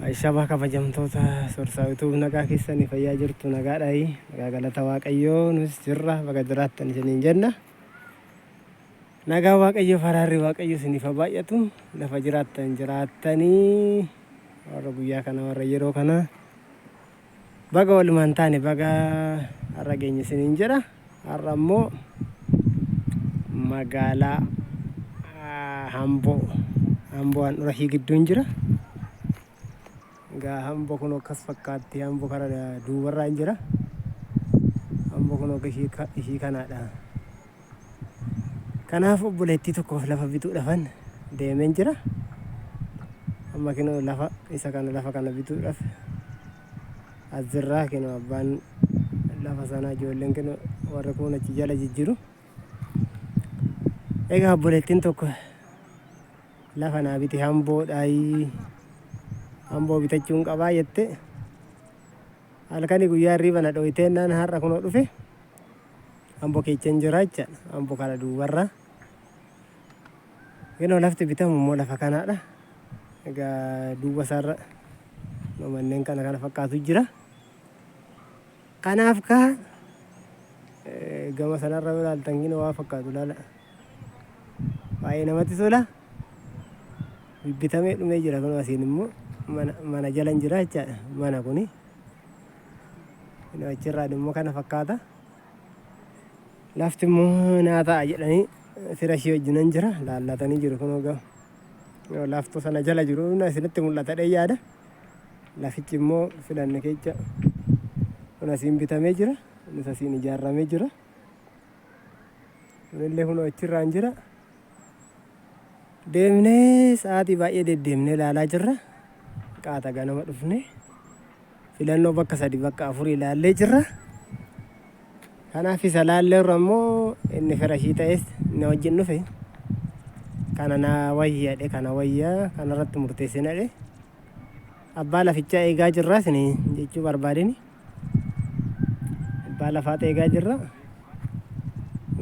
Shabaa kabajamtoota soorsaawwituu nagaa keessanii fayyaa jirtu nagaadhaayi. Nagaa galata Waaqayyoo nus jirra baga jiraattan isiniin jenna. Nagaa Waaqayyoo faraarri Waaqayyoo isiniif haa baay'atu. Lafa jiraattan jiraattanii warra guyyaa kana warra yeroo kana baga walumaan taane baga har'a geenye isiniin jedha. Har'a immoo magaalaa Amboo handhuura ishii gidduun jira. Amboo kun akkas fakkaatti. Amboo kana duubarraan jira. Amboo kun ishii kanaadha. Kanaaf obboleettii tokkoof lafa bituudhaafan deemeen jira. Amma kinoo lafa isa kana lafa kana bituudhaaf as jirraa kinoo abbaan lafa sanaa ijoolleen kinoo warra kun achi jala jijjiiru. Egaa obboleettiin tokko lafa naa biti Amboodhaayi. Amboo bitachuun qabaa jette. Halkanii guyyaa hirriiba na dho'iteennaan har'a kunoo dhufe. Amboo keechan jira jechaadha. Amboo kana duubarraa. Kinoo lafti bitamu immoo lafa kanaadha. Egaa duuba isaarra manneen kana fakkaatu jira. Kanaaf gama sanarra yoo ilaaltan kinoo waa fakkaatu ilaala. Baay'ee namatti tola. Bibbitamee dhumee jira kunoo asiin immoo mana jalan jira jechaadha. Mana kuni achirraan immoo kana fakkaata. Lafti immoo naa ta'a jedhanii fira ishee wajjinan jira. Laallatanii jiru kunoo gama laftu sana jala jiru isinitti mul'atadhee yaada. Lafichi immoo filanne keessa kun asiin bitamee jira. Kunis asiin ijaarramee jira. Kunillee kunoo achirraan jira. Deemnee sa'aatii baay'ee deddeemnee ilaalaa jirra. Qaata ganama dhufne filannoo bakka 3 bakka 4 ilaallee jirra. Kanaaf isa laalleerra immoo inni fira ishii ta'es inni wajjin dhufe kana naa wayyaadhe kana wayyaa kanarratti murteessinadhe. Abbaa lafichaa eegaa jirra isin jechuu barbaadeni. Abbaa lafaata eegaa jirra.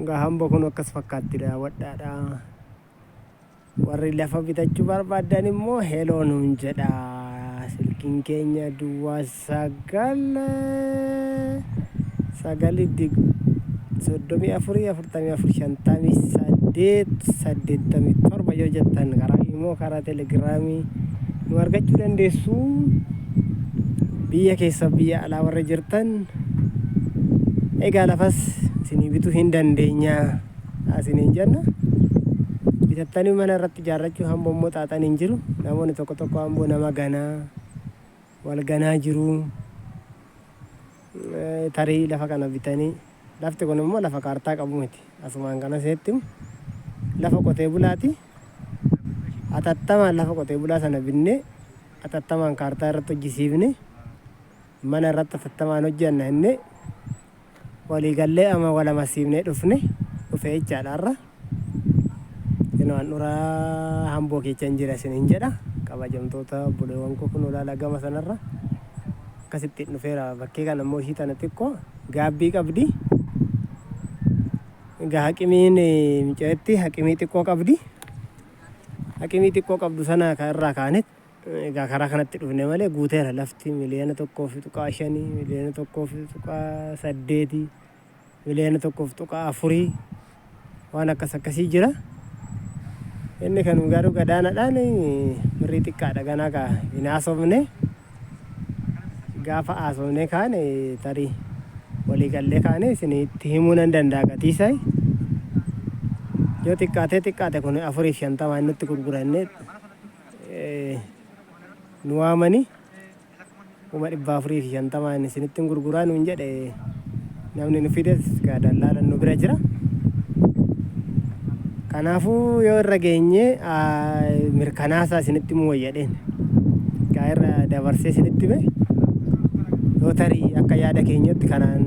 Egaa Amboo kun akkas fakkaatti daawwadhaadha. Warri lafa bitachuu barbaadan immoo heloo nuun jedha. Silkiin keenya duwwaa 934 yoo jettan karaa immoo karaa telegiraamii nu argachuu dandeessu. Biyya keessa biyya alaa warra jirtan egaa lafas isinii bituu hin dandeenya isiniin jenna. Bitattanii mana irratti ijaarrachuu Amboo immoo xaaxan hin jiru. Namoonni tokko tokko Amboo nama ganaa wal ganaa jiru. Tarii lafa kana bitanii lafti kun immoo lafa kaartaa qabu miti. Asumaan kana seetti lafa qotee bulaati. Atattamaan lafa qotee bulaa sana binnee atattamaan kaartaa irratti hojjisiifne mana irratti atattamaan hojjanna innee waliigallee ama walamasiifnee dhufe jechaadha har'a. Handhuura Amboo keechan jira isiniin jedha. Kabajamtoota obboleewwan koo kun olaanaa gama sanarra akkasitti dhufeera. Bakkee kana immoo ishii tana xiqqoo gaabbii qabdi. Egaa haqimiin miceetti haqimii xiqqoo qabdi. Haqimii xiqqoo qabdu sana irraa kaanet egaa karaa kanatti dhufne malee guuteera lafti miliyoona 1.5 miliyoona 1.8 miliyoona 1.4 waan akkasii jira. Inni kan garuu gadaanaadhaan birrii xiqqaadha ganaa hin haasofne. Gaafa haasofne kaane tarii waliigallee kaane isinitti himuu nan danda'a gatiisaa. Yoo xiqqaate kun 450 nutti gurgurannee nu waamanii 450 isinitti gurguraa nuun jedhe namni nu fides dallaalaan nu bira jira. Kanaafuu yoo irra geenye mirkanaasaa isinitti himuu wayyadheen gaa irra dabarsee isinitti hime yoo tarii akka yaada keenyatti kanaan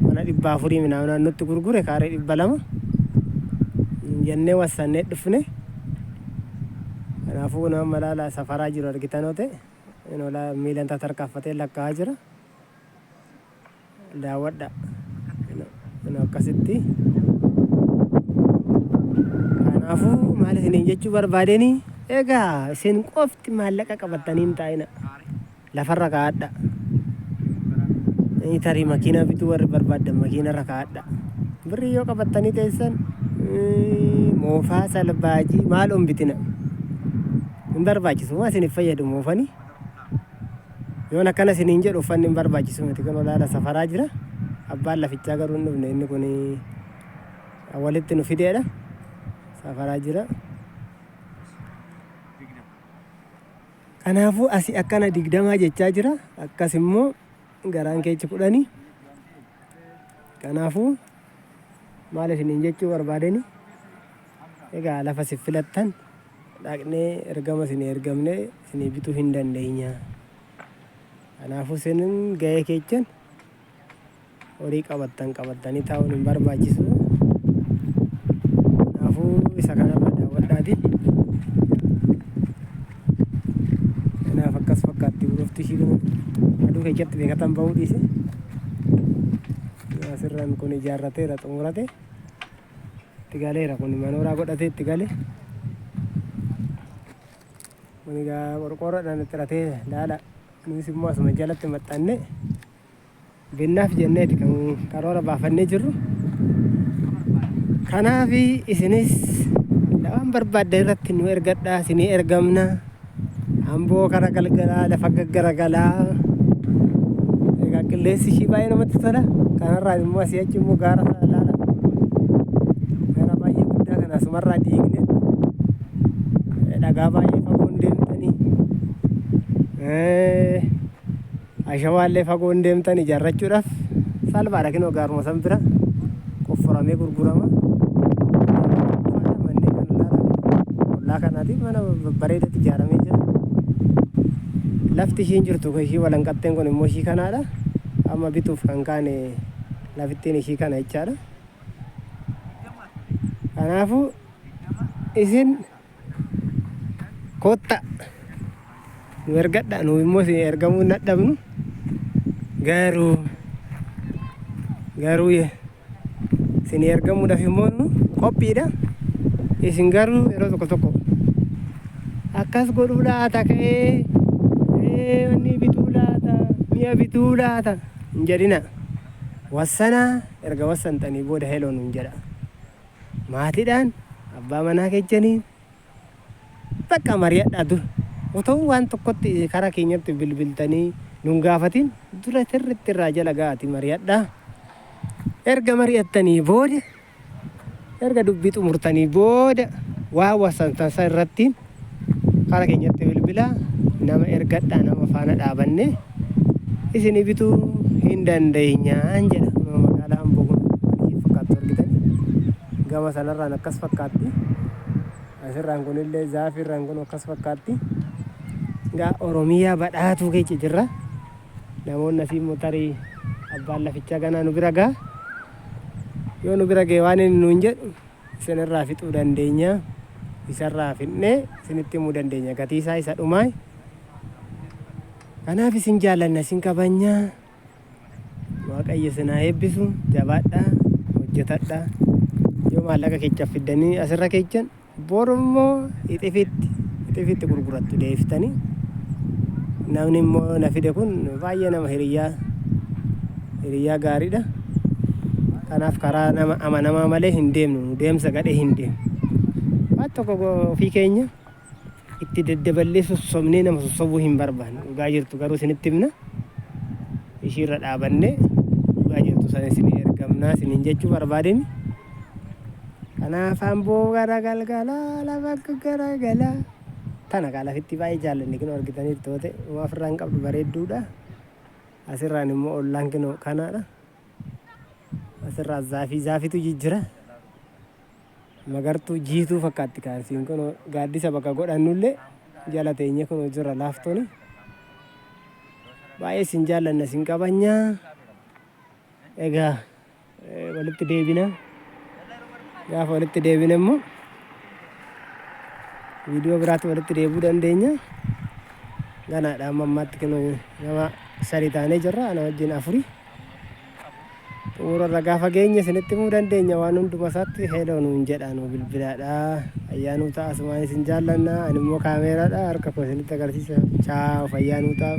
mana 400 minaaminaan nutti gurgure kaaree 200 jennee wassannee dhufne. Kanaafuu nama malaala safaraa jiru argitanoo ta'e miilan tatarkaaffatee lakkaa'aa jira. Daawwadha akkasitti. Kanaafuu maal isiniin jechuu barbaadeni Egaa isin qofti maallaqa qabattanii hin taa'ina. Lafarra kaa'adha. Tarii makiinaa bituu warri barbaaddan makiinarra kaa'adha. Birrii yoo qabattanii teessan moofaa salbaajii maal bitina. Hin barbaachisu maa isiniif fayyadu moofanii. Yoon akkana isiniin jedhu uffanni hin barbaachisu miti kun olaala safaraa jira. Abbaan lafichaa garuu hin dhufne inni kun walitti nu fideedha. Safaraa jira. Kanaafuu asii akkana 20 jechaa jira. Akkas immoo garaan keechi 10. Kanaafuu maal isiniin jechuu barbaadeni? Egaa lafa si filattan dhaqnee ergama isinii ergamne isinii bituu hin dandeenya. Kanaafuu isinin ga'ee keechan horii qabattanii taa'uun hin barbaachisu. Kanaafuu isa kanarra daawwadhaati. Kanaaf akkas fakkaatti urufti ishii kun aduu keessatti beekatan bahuu dhiise. Asirraan kun ijaarrateera xumurate. Itti galeera kun manooraa godhatee itti gale. Kun egaa qorqoorroodhaan itti ratee laala. Nunis immoo asuma jalatti maxxanne binnaaf jenneeti kan karoora baafannee jirru. Kanaaf isinis waan barbaadde irratti nu ergadhaa isinii ergamna. Amboo kara galgalaa lafa gaggaragalaa. Egaa qilleensi ishii baay'ee namatti tola. Kanarraan immoo asii achi immoo gaara laala. Gaara baay'ee guddaa kana asumarraa diigne dhagaa baay'ee fagoon deemtanii. Ashawaallee fagoon deemtan ijaarrachuudhaaf salphaadha kunoo gaaruma san bira qofforamee gurgurama. Manneen kan ollaa kanaatiif mana bareedatti ijaaramee jira. Lafti ishiin jirtu ishii walanqatteen kun immoo ishii kanaadha. Amma bituuf kan kaane lafittiin ishii kana jechaadha. Kanaafuu isin kotta nu ergadha nu immoo isin ergamuu hin dadhabnu. Garuu isin ergamuudhaaf immoo nu qophiidha. Isin garuu yeroo tokko tokko akkas godhuu laata ka'ee wanni bituu laata mi'a bituu laata hin jedhina. Wassanaa erga wassantanii booda heloon hin jedha. Maatiidhaan abbaa manaa keechaniin bakka mari'adhaa dura. Otoo waan tokkotti karaa keenyatti bilbiltanii nun gaafatin dura sirriitti irraa jala ga'aati mari'adhaa. Erga mari'attanii booda erga dubbii xumurtanii booda waa wassantan san irratti karaa keenyatti bilbilaa nama ergadhaa nama faana dhaabanne isinii bituu hin dandeenyaan jedha. Magaalaa Amboo kun fakkaattu argitanii gama sanarraan akkas fakkaatti. Asirraan kunillee zaafirraan kun akkas fakkaatti. Egaa Oromiyaa badhaatuu keessa jirra. Namoonni asii immoo tarii abbaan lafichaa ganaa nu bira ga'a. Yoo nu bira ga'e waan inni nuun jedhu isinirraa fixuu dandeenya. Isarraa fixnee isinitti himuu dandeenya. Gatii isaa isa dhumaa. Kanaaf isin jaallanna isin kabajnaa. Waaqayyo isin haa eebbisu. Jabaadhaa hojjetadhaa. Yoo maallaqa keechaaf fiddanii asirra keechan boru immoo ixifitti gurgurattu deebiftanii. Namni immoo na fide kun baay'ee nama hiriyaa gaariidha. Kanaaf karaa nama amanamaa malee hin deemnu deemsa gadhee hin deemnu. Waan tokko ofii keenya itti daddaballee sossobnee nama sossobuu hin barbaannu. Dhugaa jirtu garuu isinitti himna. Ishiirra dhaabannee dhugaa jirtu sana isinii ergamnaa isiniin jechuu barbaadeni. Kanaaf Amboo garagalgalaa lafa garagalaa. Tana kaa lafitti baay'ee jaallanne kunoo argitaniiru toote waan ofirraan qabdu bareedduudha. Asirraan immoo ollaan kunoo kanaadha. Asirraa zaafitu jijjira. Magartuu jiituu fakkaatti kaarsiin kunoo gaaddisa bakka godhannullee jala teenye kunoo jira laaftooni. Baay'ee isin jaallanna isin kabajnaa. Egaa walitti deebina. Gaafa walitti deebine immoo viidiyoo biraatti walitti deebuu dandeenya. Ganaadha amma ammaatti kunoo nama 3 taanee jirra ana wajjin 4. xumurarra gaafa geenye isinitti himuu dandeenya waan hunduma isaatti heloo nuun jedha nu bilbilaadha. Ayyaanuu ta'a asumaan isin jaallanna ani immoo kaameeraadha harka koo isinitti agarsiisa. Chaaw fayyaanuu ta'a.